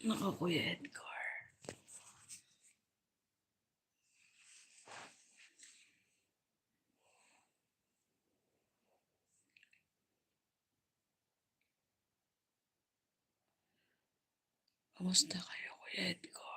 Naku, Kuya Edgar. Kamusta kayo, Kuya Edgar?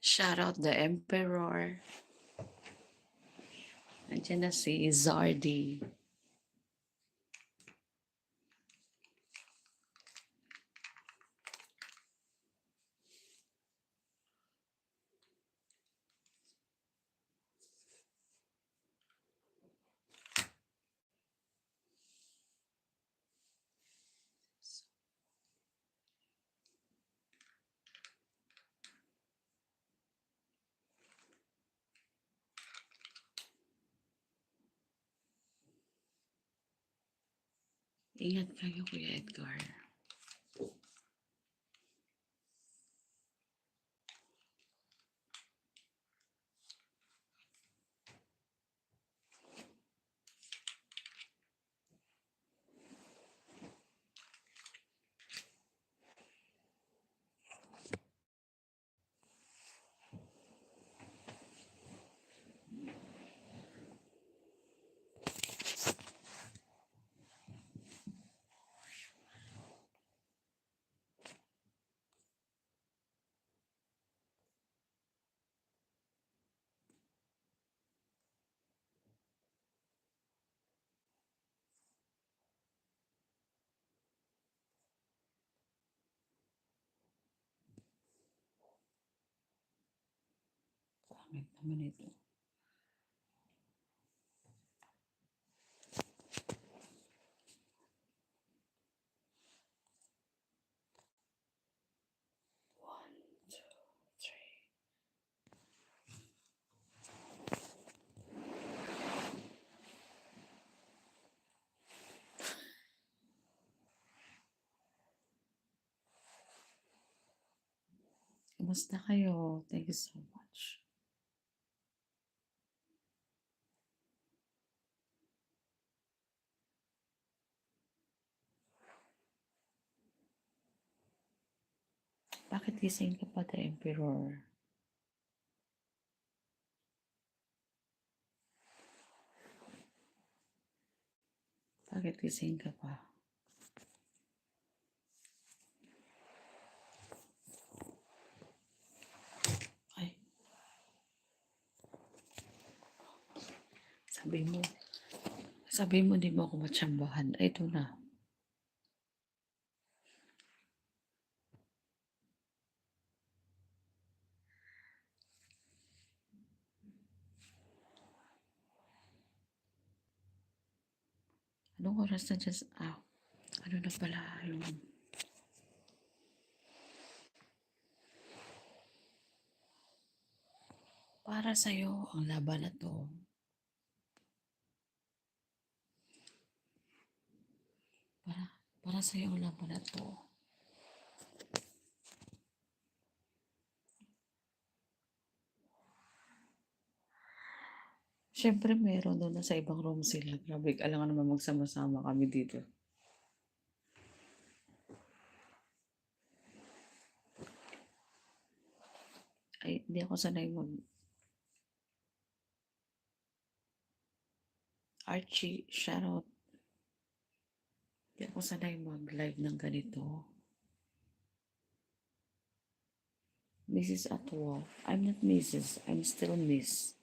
Shout out the Emperor. Nandiyan na si Zardy. Ingat kayo, Kuya Edgar. Pangit naman ito. One, two, three. Kamusta kayo? Thank you so much. Bakit gising ka pa, the Emperor? Bakit gising ka pa? Ay, sabi mo di mo ako matsambahan. Ay, ito na. Anong oras na dyan? Ano na pala yung... Para sa'yo ang laban na to. Para sa'yo ang laban na to. Siyempre meron doon na sa ibang room sila. Grabe, alam naman magsama-sama kami dito. Ay, hindi ako sanay mag... Archie, shoutout. Hindi ako sanay mag-live ng ganito. Mrs. at work. I'm not Mrs. I'm still Miss.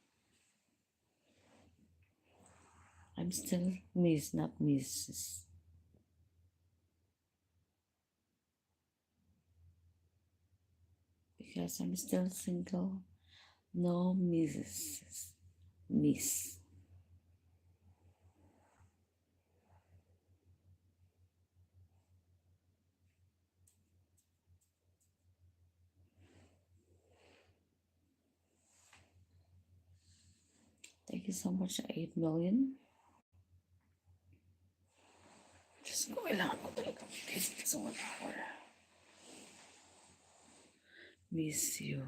I'm still Miss, not Mrs. Because I'm still single. No Mrs. Miss. Thank you so much, 8 million. Diyos ko, kailangan ko talaga mag-taste sa 1 hour. Miss you.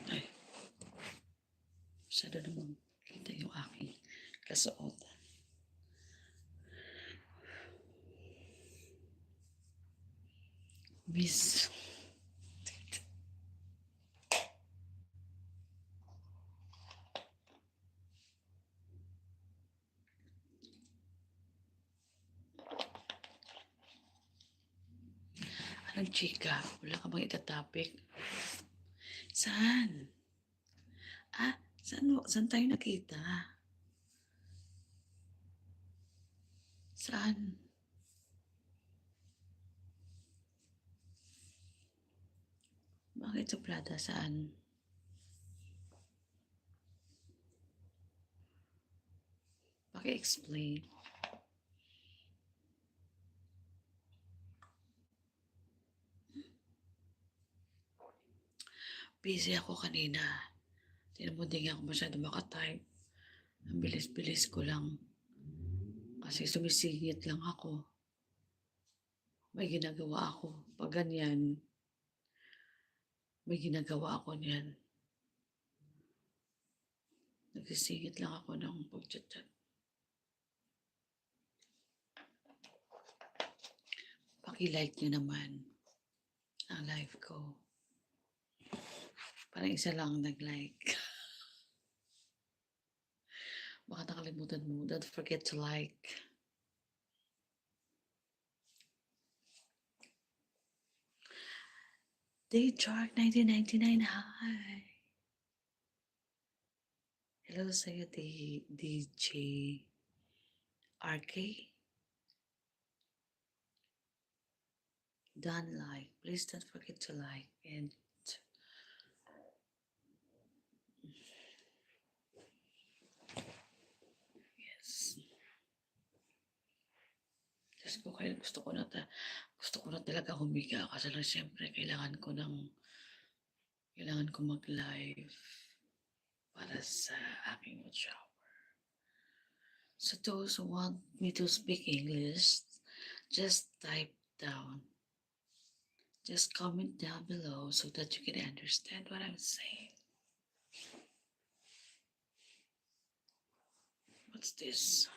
Ay, masyado namang kita yung aking kasuotan. Miss. Anong chika? Wala ka bang itatopic? Saan? Saan tayo nakita? Saan? Bakit suplada? Saan? Paki-explain. Busy ako kanina. Tinan mo, di nga ako masyado makatype. Ang bilis-bilis ko lang. Kasi sumisingit lang ako. May ginagawa ako. Pag ganyan, may ginagawa ako niyan. Nagsisingit lang ako ng pag-chat. Paki-like nyo naman ang live ko. Parang isa lang nag-like. Baka nakalimutan mo. Don't forget to like. Dayshark 1999, hi! Hello sa'yo, DJ RK. Don't like. Please don't forget to like. And yes. Diyos ko, kaya gusto ko na talaga humiga kasi lang siyempre kailangan ko mag-live para sa aking shower. So those who want me to speak English, just type down. Just comment down below so that you can understand what I'm saying. What's this?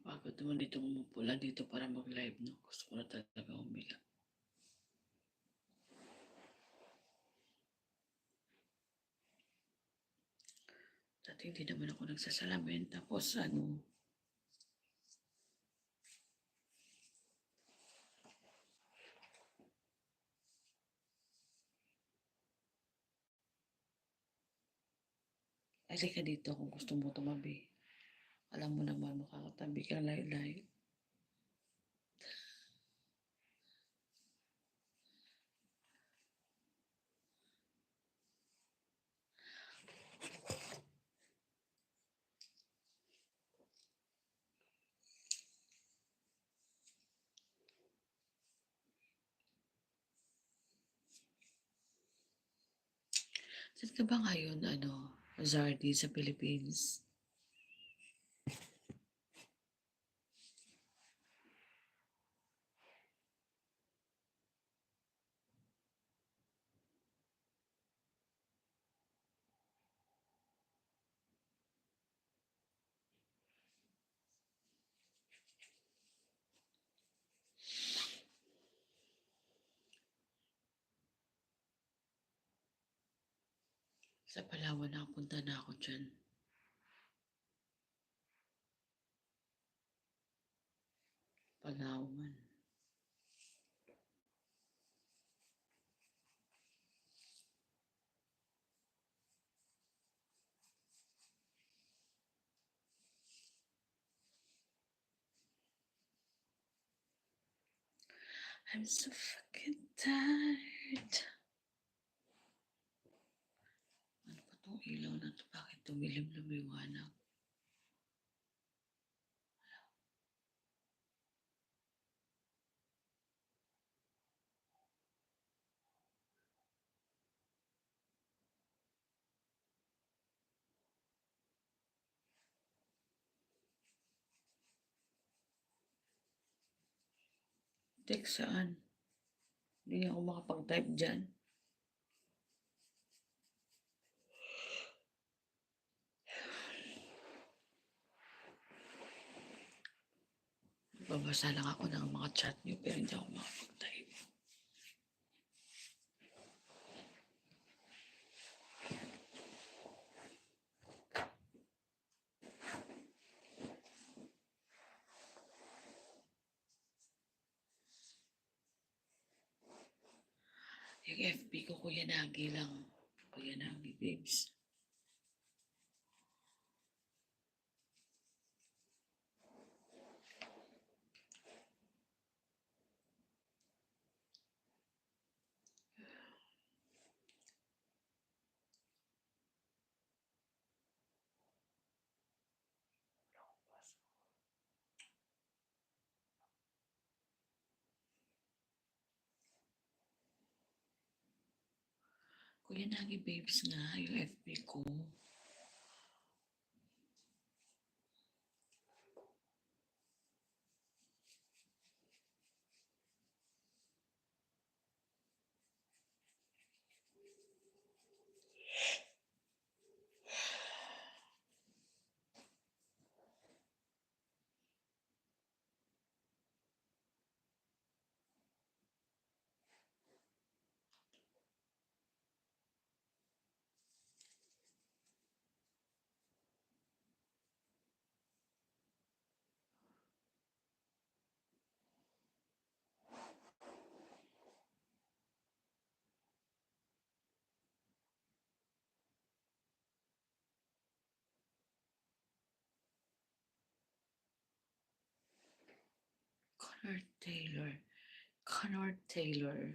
Pagod naman dito umupo lang dito para mag-live, no? Gusto ko na talaga humiga. Dati hindi naman ako nagsasalamin. Tapos ka dito kung gusto mo tumabi. Alam mo naman, makakatabi ka live. Saan ka ba ngayon, Zardy sa Philippines? Sa Palawan nakapunta na ako diyan. Palawan. I'm so fucking tired. Ano ba 'tong ilaw na 'to, bakit tumilim lumiwanag? Text saan? Hindi ako makapag-type diyan. Nagbabasa lang ako ng mga chat niyo pero hindi ako makapag-type. Yung FB ko, Kuya Nagi lang. Kuya Nagi, babes. Kuya Nagi, babes nga, yung FB ko. Connor Taylor. Connor Taylor.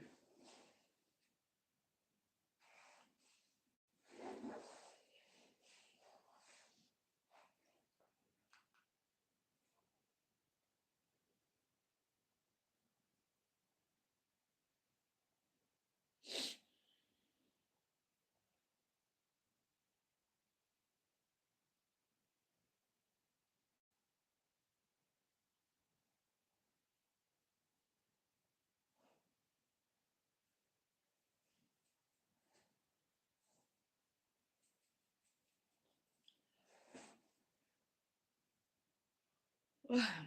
Ah,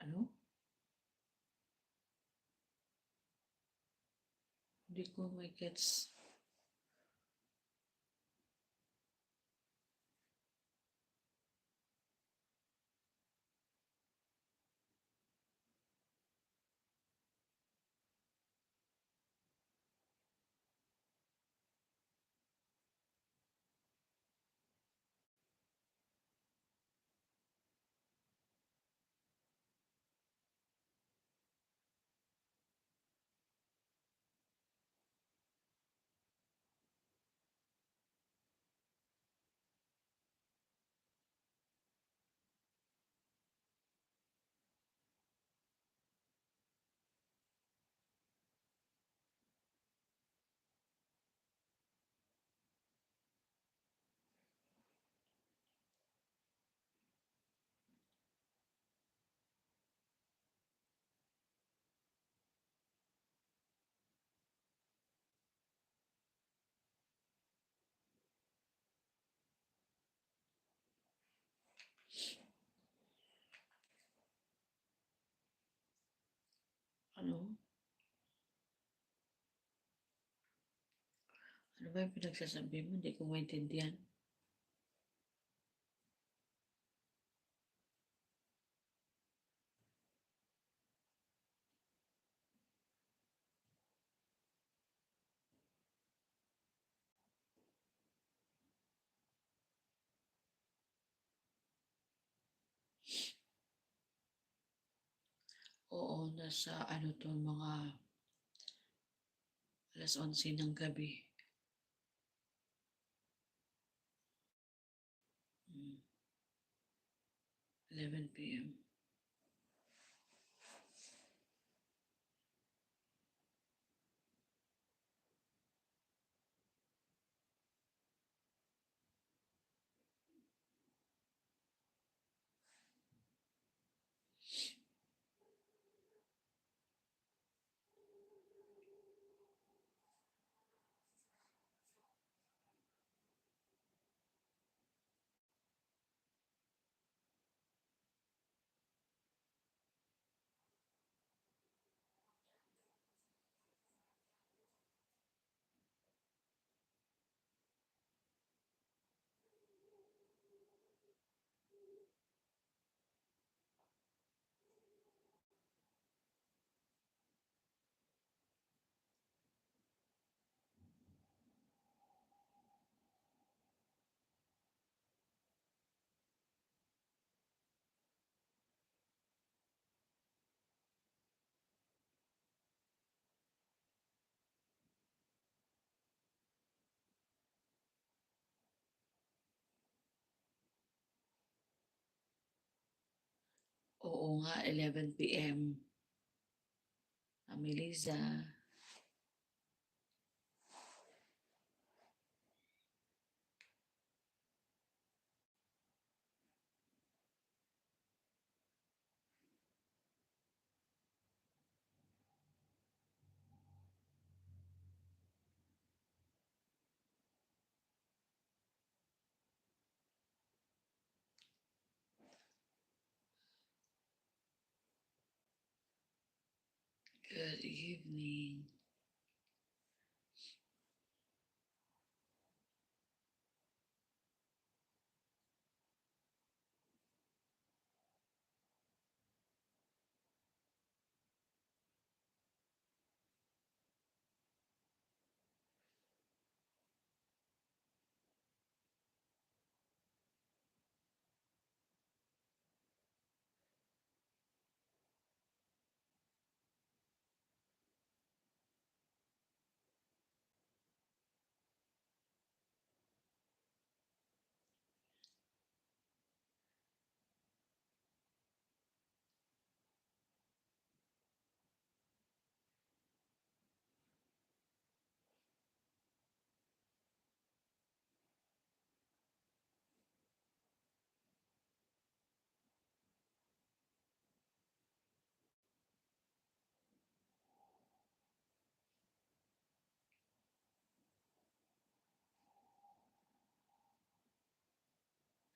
ano? Hindi ko may gets. Ano? Ano ba yung pinagsasabi mo? Hindi ko maintindihan. Oo, nasa ano to, mga alas 11 ng gabi. 11 p.m. Oo nga, 11 p.m. Mami Liza. Good evening.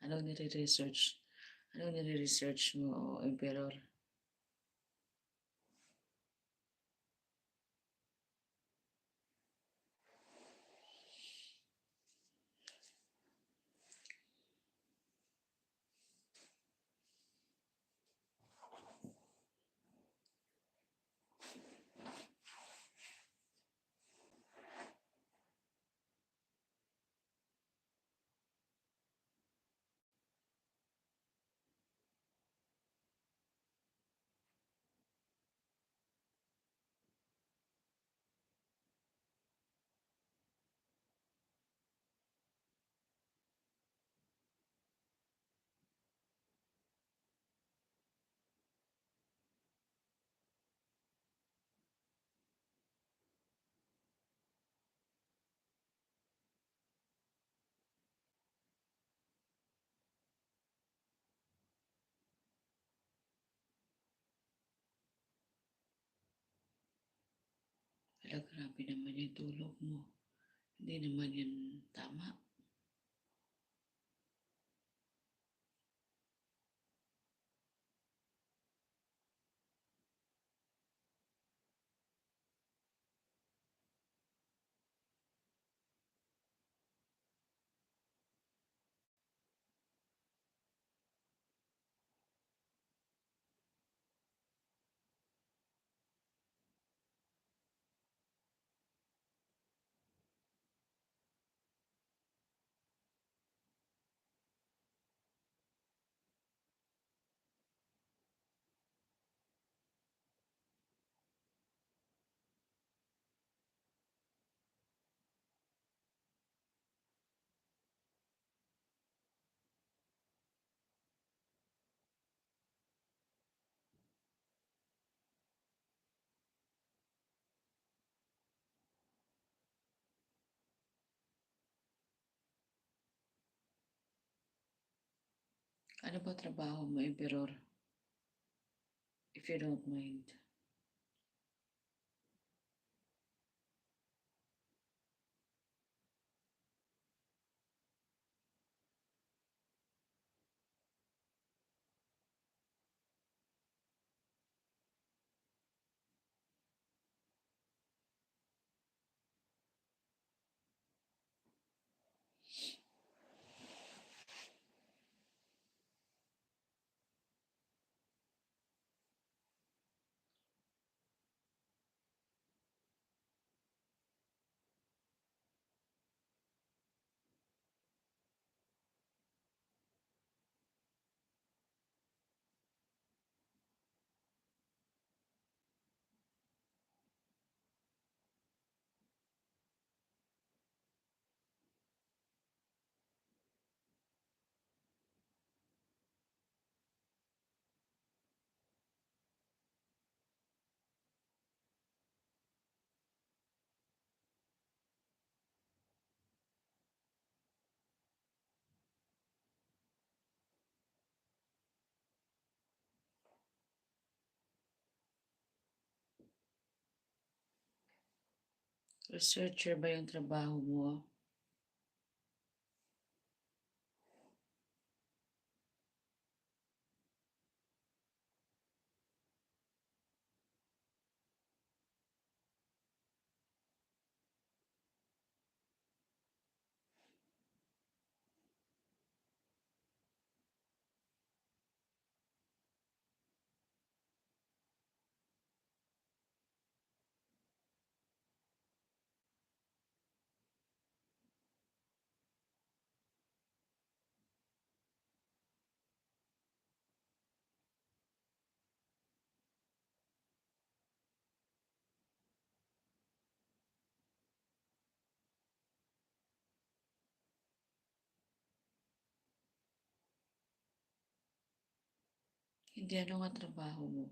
Anong nire-research? Anong nire-research mo, Emperor? Hala, grabe naman yung tulog mo. Hindi naman yun tama. Ano ba trabaho mo, Emperor? If you don't mind. Researcher ba yung trabaho mo? Hindi, ano nga trabaho mo?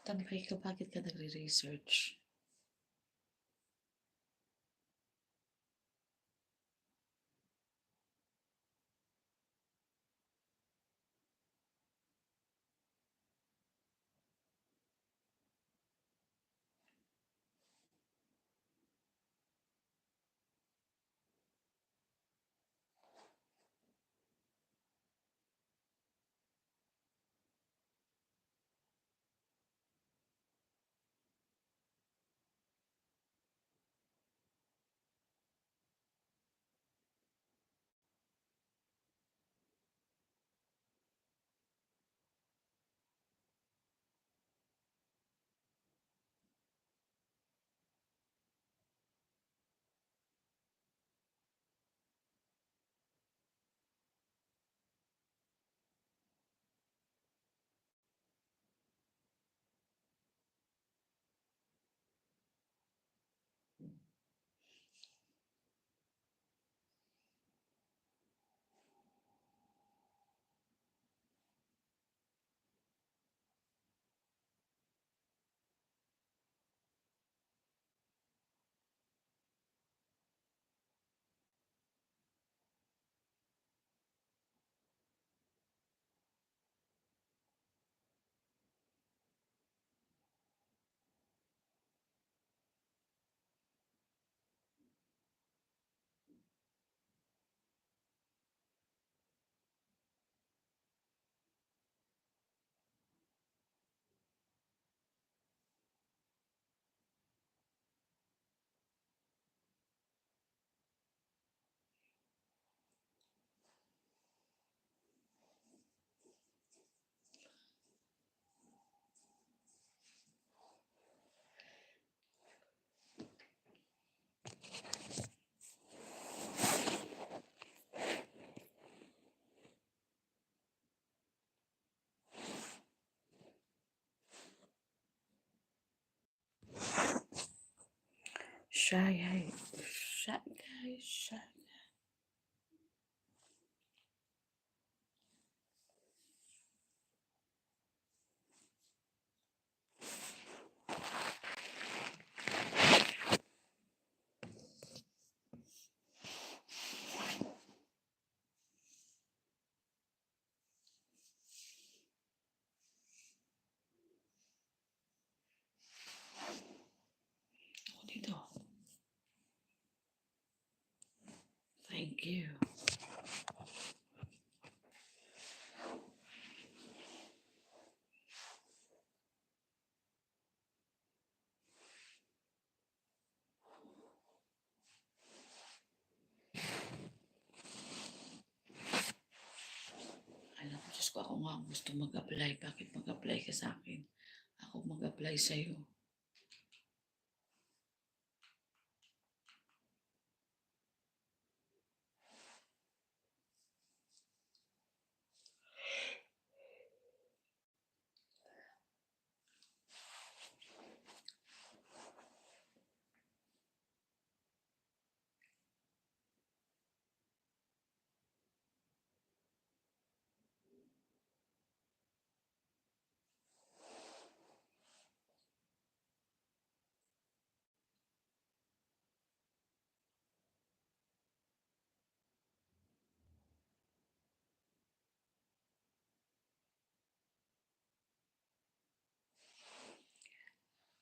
Tanong ka, bakit ka nagre-research? Malaysia. Ako dito. Thank you. Alam ko, Diyos ko, ako nga ang gusto mag-apply. Bakit mag-apply ka sa akin? Ako mag-apply sa'yo.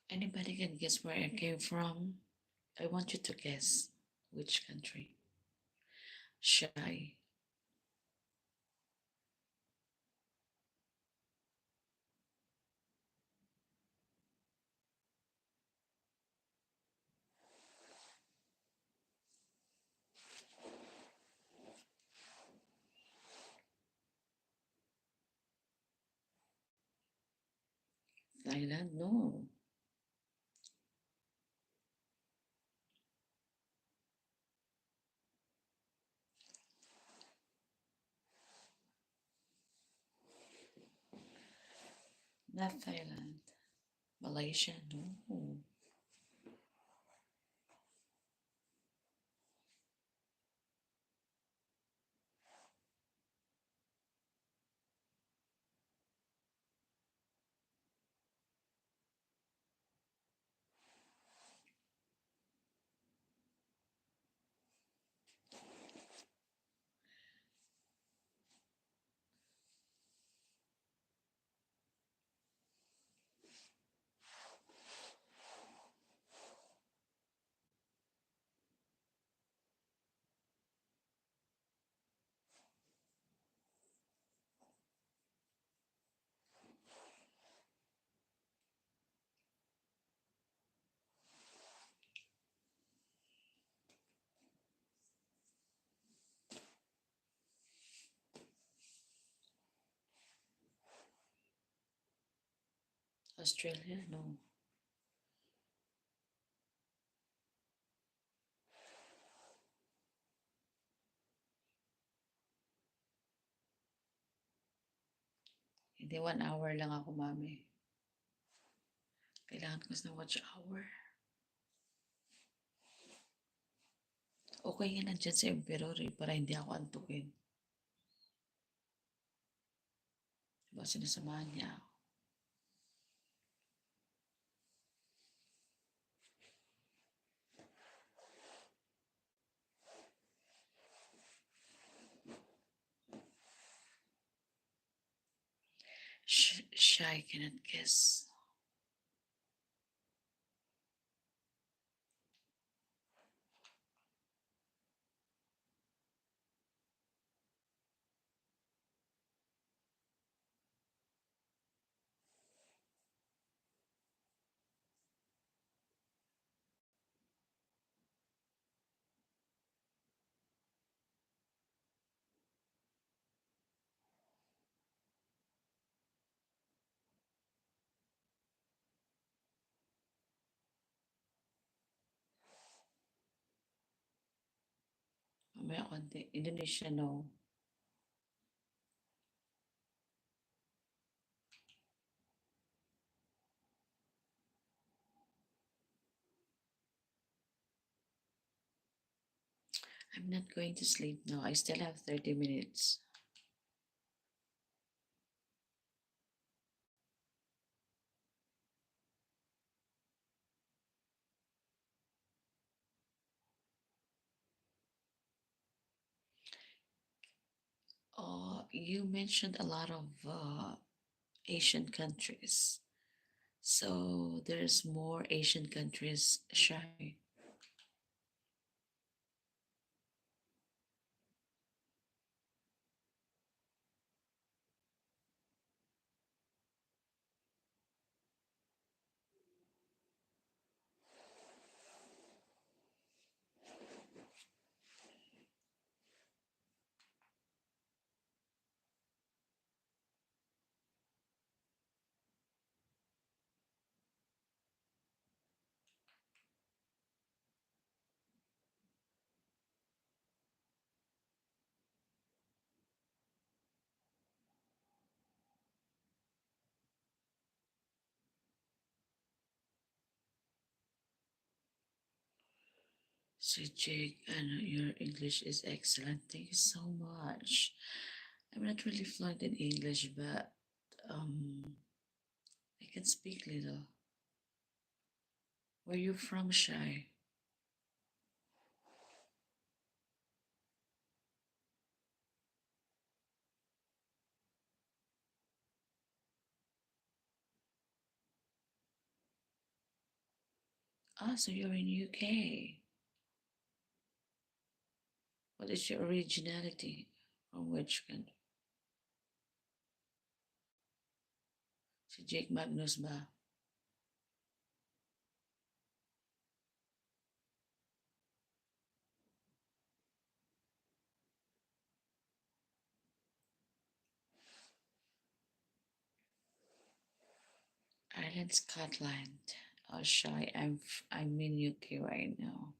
Anybody can guess where I came from? I want you to guess which country. Shy. Thailand? No. Not Thailand. Malaysia? No. Australia? No. Hindi, 1 hour lang ako, mami. Kailangan ko ng watch hour. Okay nga nandyan sa Emperor para hindi ako antukin. Diba sinasamahan niya ako? Shy cannot guess. Mamaya konti. Indonesia, no. I'm not going to sleep now. I still have 30 minutes. You mentioned a lot of Asian countries. So there's more Asian countries shy. So Jake, and your English is excellent. Thank you so much. I'm not really fluent in English, but I can speak little. Where you from, Shy? Ah, so you're in UK. What is your originality? From which country? Si Jake Magnus ba? Ireland, Scotland. Oh, Shy, I'm in UK right now.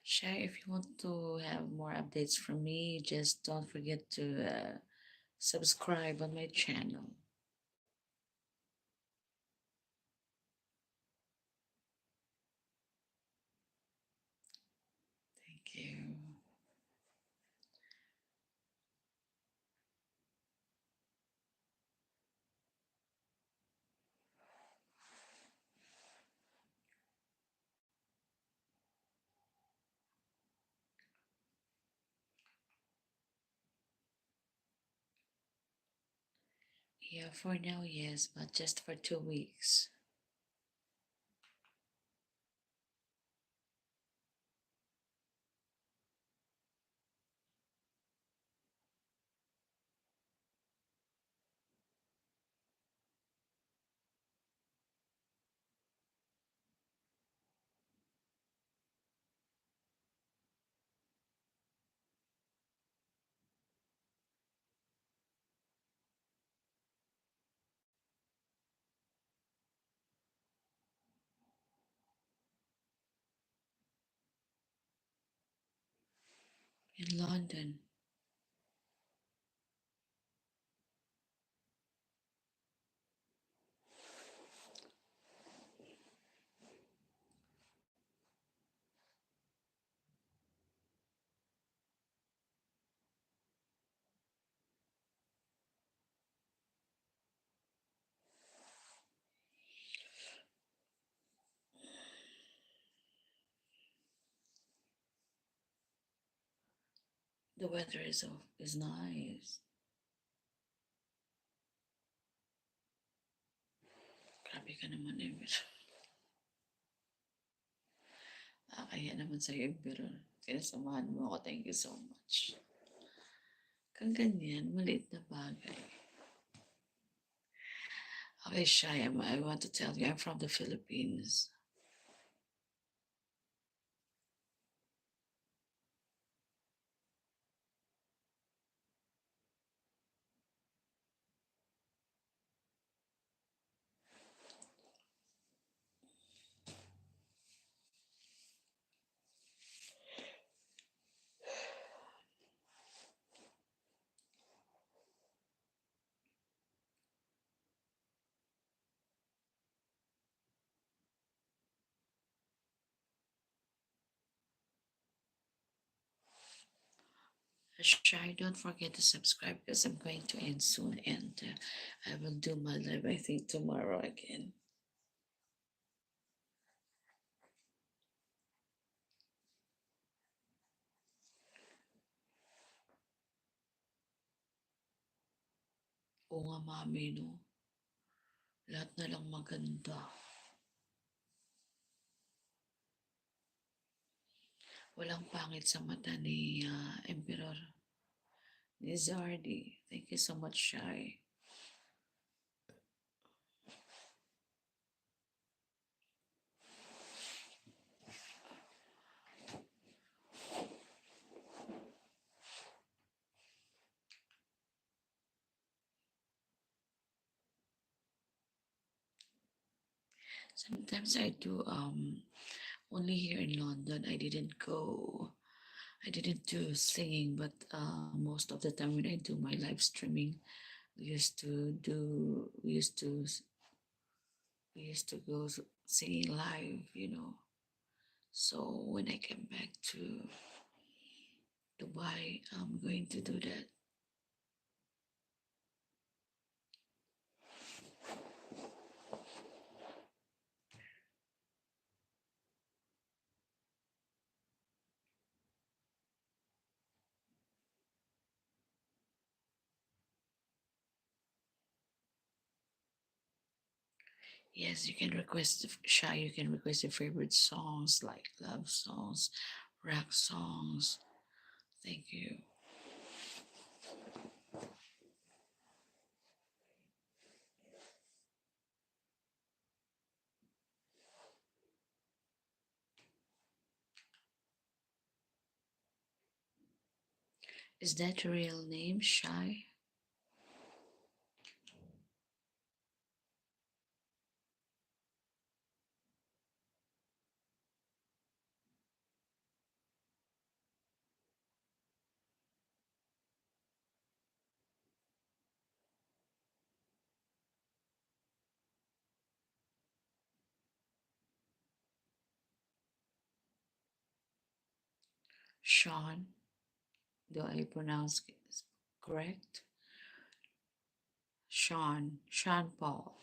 Shy, if you want to have more updates from me, just don't forget to subscribe on my channel. Thank you. Yeah, for now, yes, but just for 2 weeks. In London. The weather is nice. Grabe ka naman, Emir. Kaya naman sa'yo, Emir. Sinasamahan mo ako. Thank you so much. Kang ganyan, maliit na bagay. Okay, Shy, I want to tell you, I'm from the Philippines. Shy, don't forget to subscribe because I'm going to end soon and I will do my live, I think, tomorrow again. Oo nga, mami, no? Lahat na lang maganda. Walang pangit sa mata ni Emperor, ni Zardy. Thank you so much, Shy. Sometimes I do only here in London. I didn't do singing, but most of the time when I do my live streaming, we used to go singing live, you know. So when I came back to Dubai, I'm going to do that. Yes, you can request Shy. You can request your favorite songs like love songs, rock songs. Thank you. Is that your real name, Shy? Sean? Do I pronounce it correct? Sean Paul.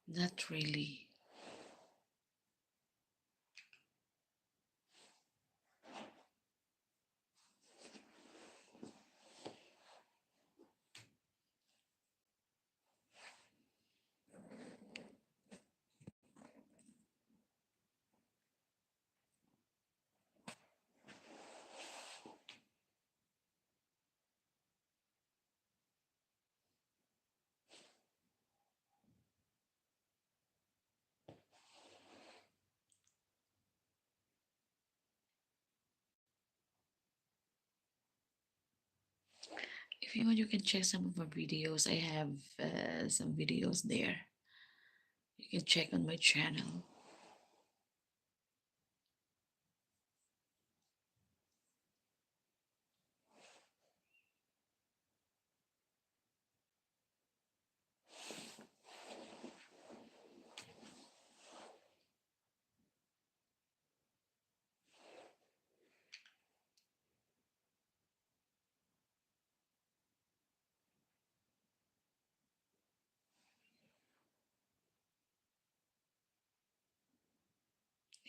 Not really. If you want, you can check some of my videos. I have some videos there. You can check on my channel.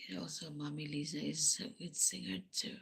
And also, Mommy Lisa is a good singer too.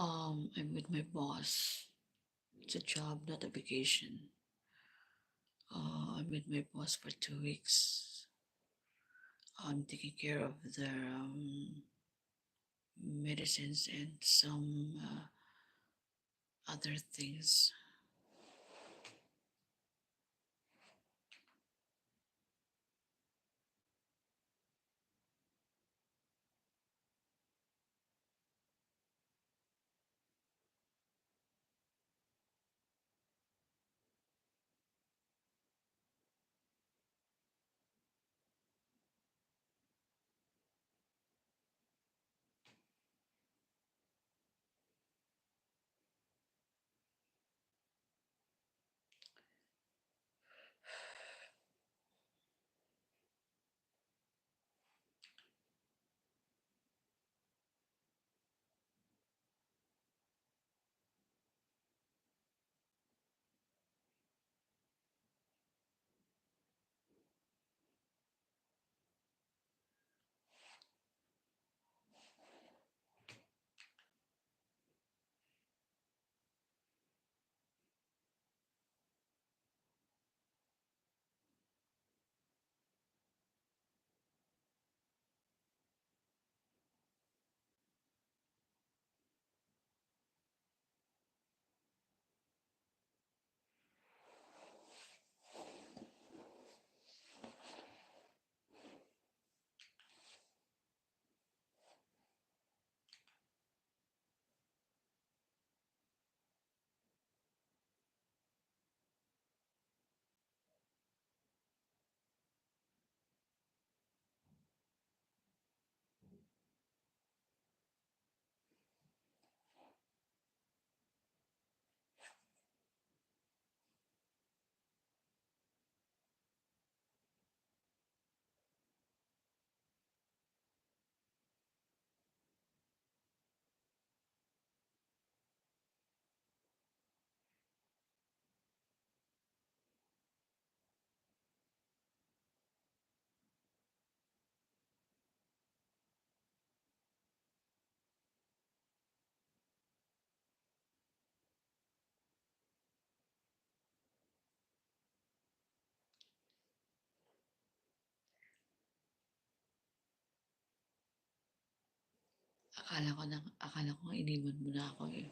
I'm with my boss. It's a job, not a vacation. I'm with my boss for 2 weeks. I'm taking care of their medicines and some other things. Akala ko nga iniwan mo na ako eh.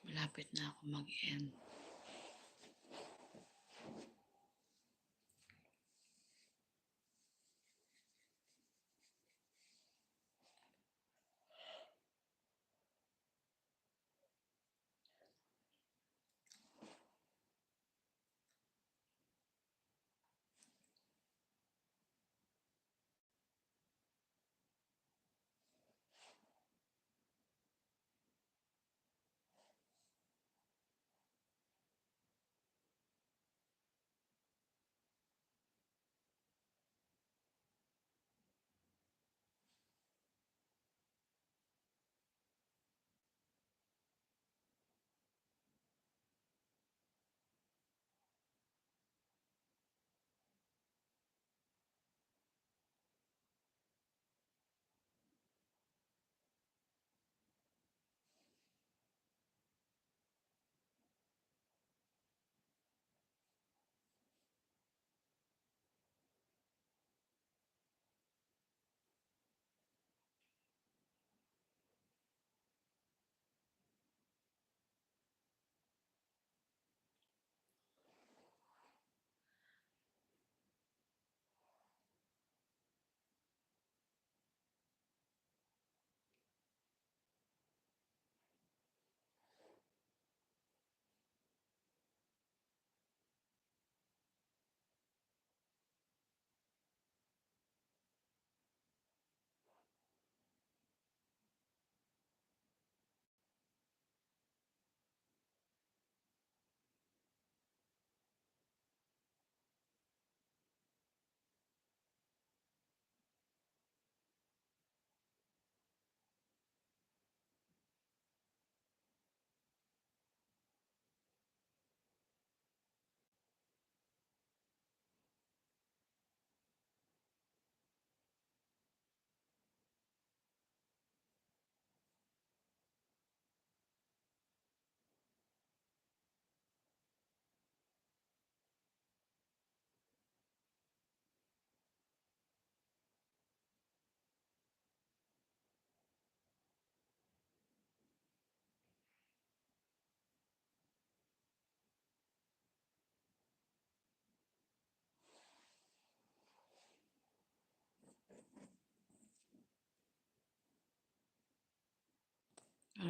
Malapit na ako mag-end.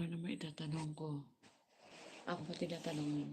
naman itatanong ko? Ako ba tinatanong mo?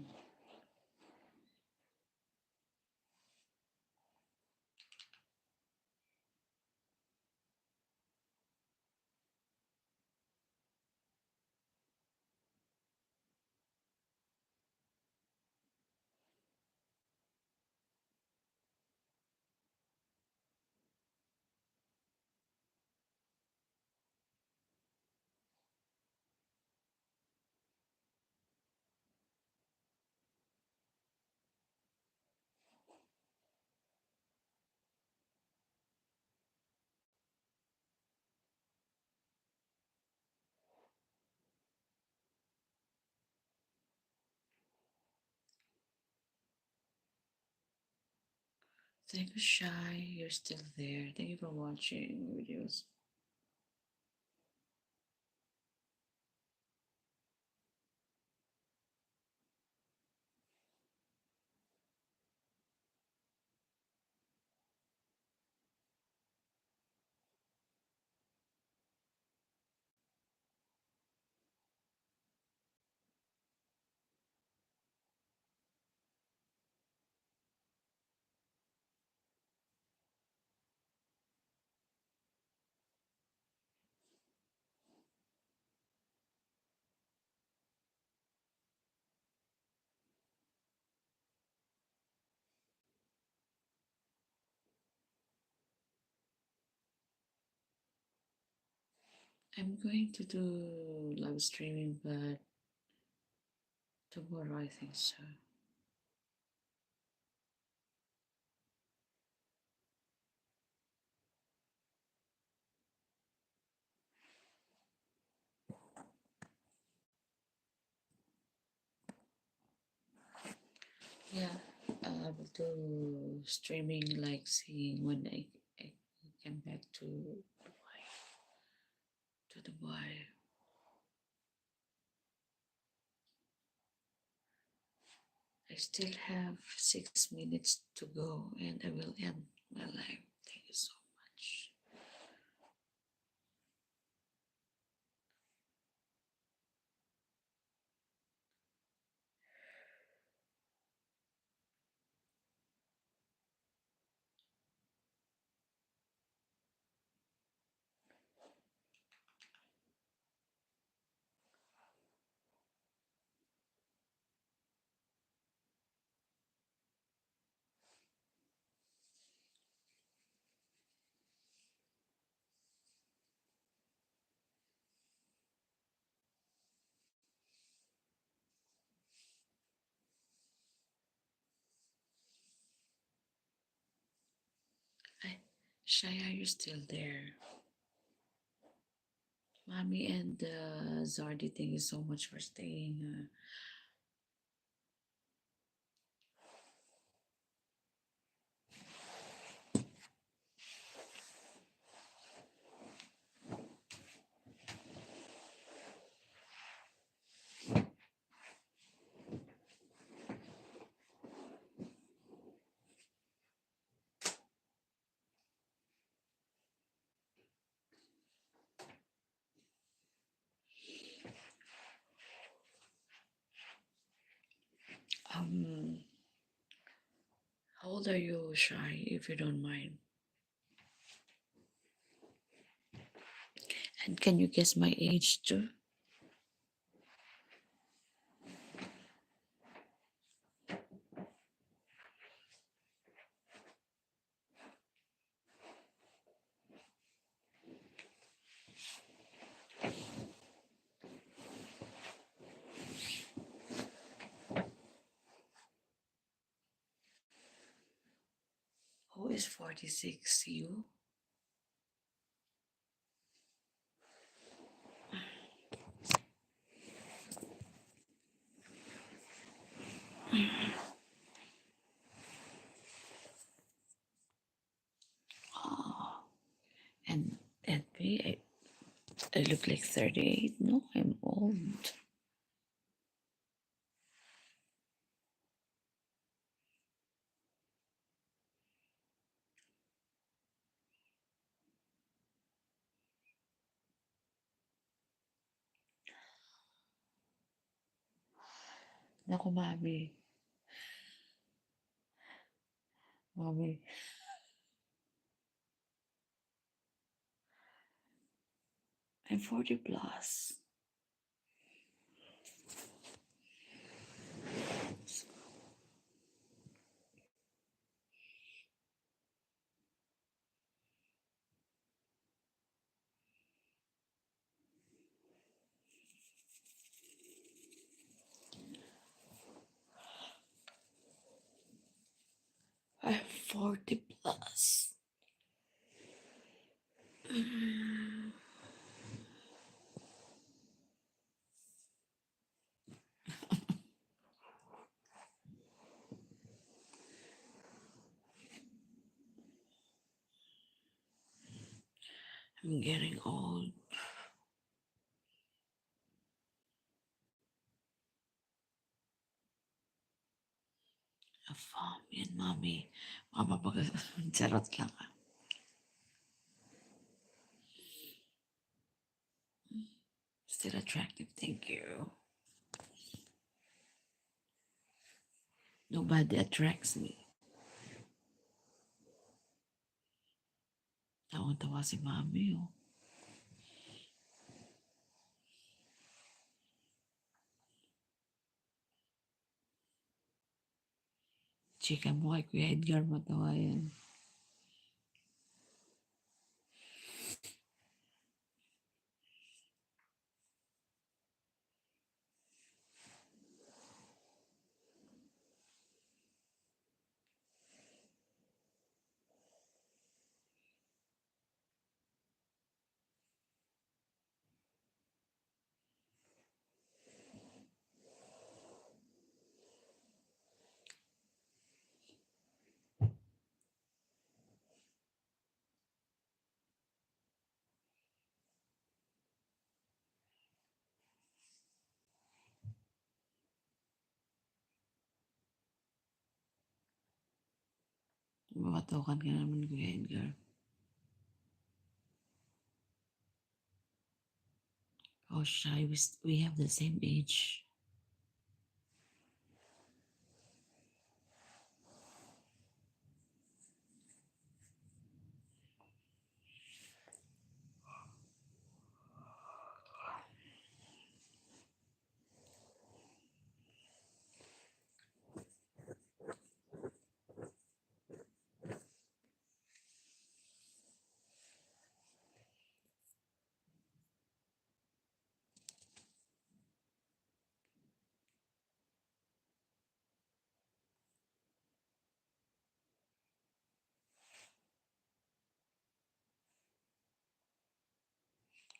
Thank you, Shy. You're still there. Thank you for watching videos. I'm going to do live streaming, but tomorrow I think so. Yeah, I will do streaming like seeing when I come back to Dubai. To Dubai. I still have 6 minutes to go and I will end my life. Thank you so much. I, Shaya, are you still there? Mommy and Zardi, thank you so much for staying. How old are you, Shy, if you don't mind? And can you guess my age too? Who is 46? You? Oh, and me, I look like 38. No, I'm old. Naku, Mami. Mami. I'm 40 plus. I'm 40 plus. I'm getting old. Yan, Mami. Mapapag... Charot lang. Still attractive, thank you. Nobody attracts me. Tawang-tawa si Mami, oh. Chika mo kay Kuya Edgar, matawa yan. Mabatokan ka naman, Kuya Edgar. Oh, shy. We have the same age.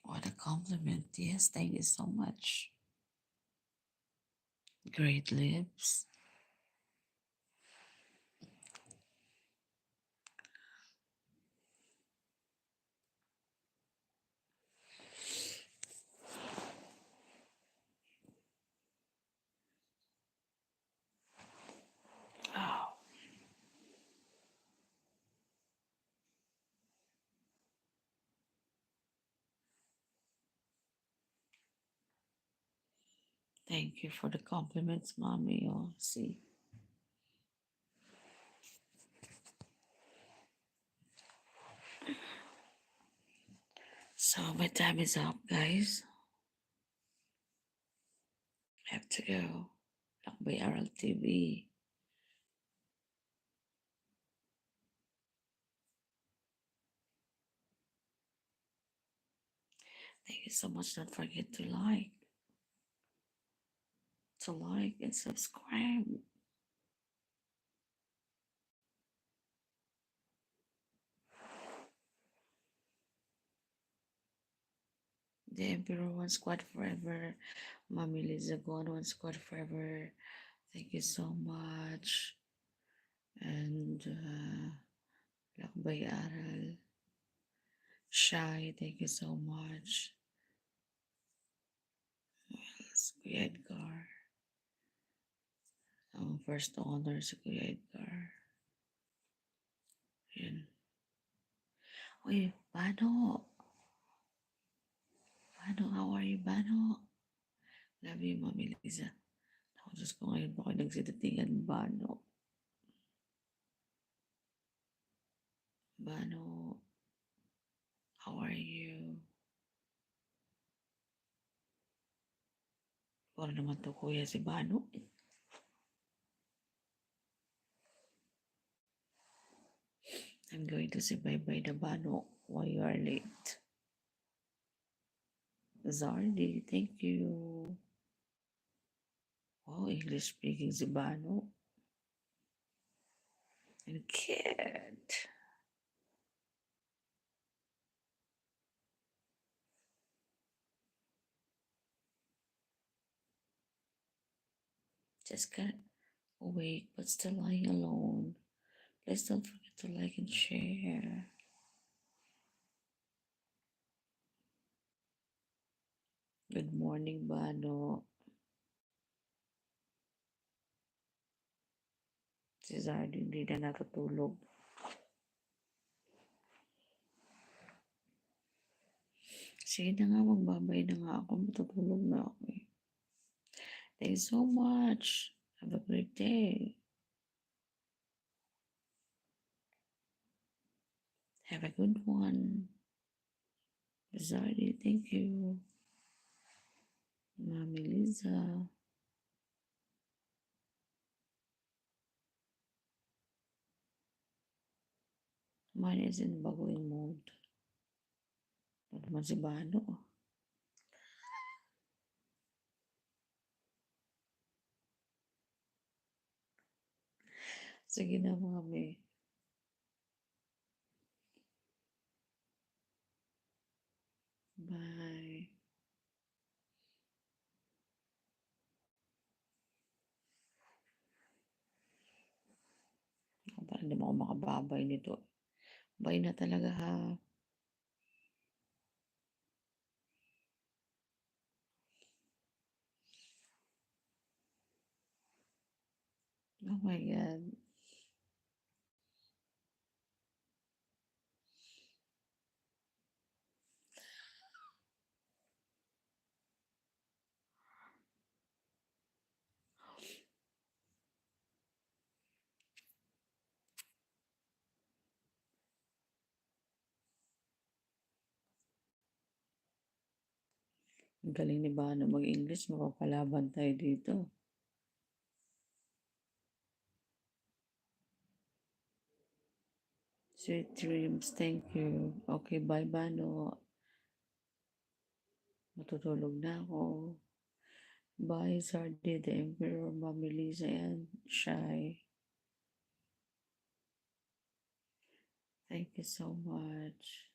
What a compliment. Yes, thank you so much. Great lips. Oh, thank you for the compliments, Mommy. Oh, see. So my time is up, guys. I have to go. Lakbay RLTV. Thank you so much. Don't forget to like and subscribe. The Emperor One Squad Forever. Mommy Liza Gone One Squad Forever. Thank you so much. And Lakbay Aral. Shy, thank you so much. Yes, Kuya Edgar. Ang first honor si Kuya Edgar. Yan. Uy, Bano. Bano, how are you, Bano? Love you, Mommy Liza. Diyos ko, ngayon pa kayo nagsidatingan, Bano. Bano, how are you? Wala naman to kuya si Bano. I'm going to say bye-bye na Bano while you are late. Zardy, thank you. Oh, English speaking si Bano. And kid. Just got awake but still lying alone. Please don't forget to like and share. Good morning, Bano. Si Zardy hindi na natutulog. Sige na nga, magbabay na nga ako. Matutulog na ako eh. Thank you so much. Have a great day. Have a good one. Zardy, thank you. Mami Liza. Mine is in baguing mode. Ito naman si Bano. Sige na, mami. Bye. Parang hindi mo ako makababay nito. Bye na talaga ha. Oh my God. Ang galing ni Bano mag-English. Mapapalaban tayo dito. Sweet dreams. Thank you. Okay, bye Bano. Matutulog na ako. Bye, Sardi, the Emperor, Mami Lisa, and Shy. Thank you so much.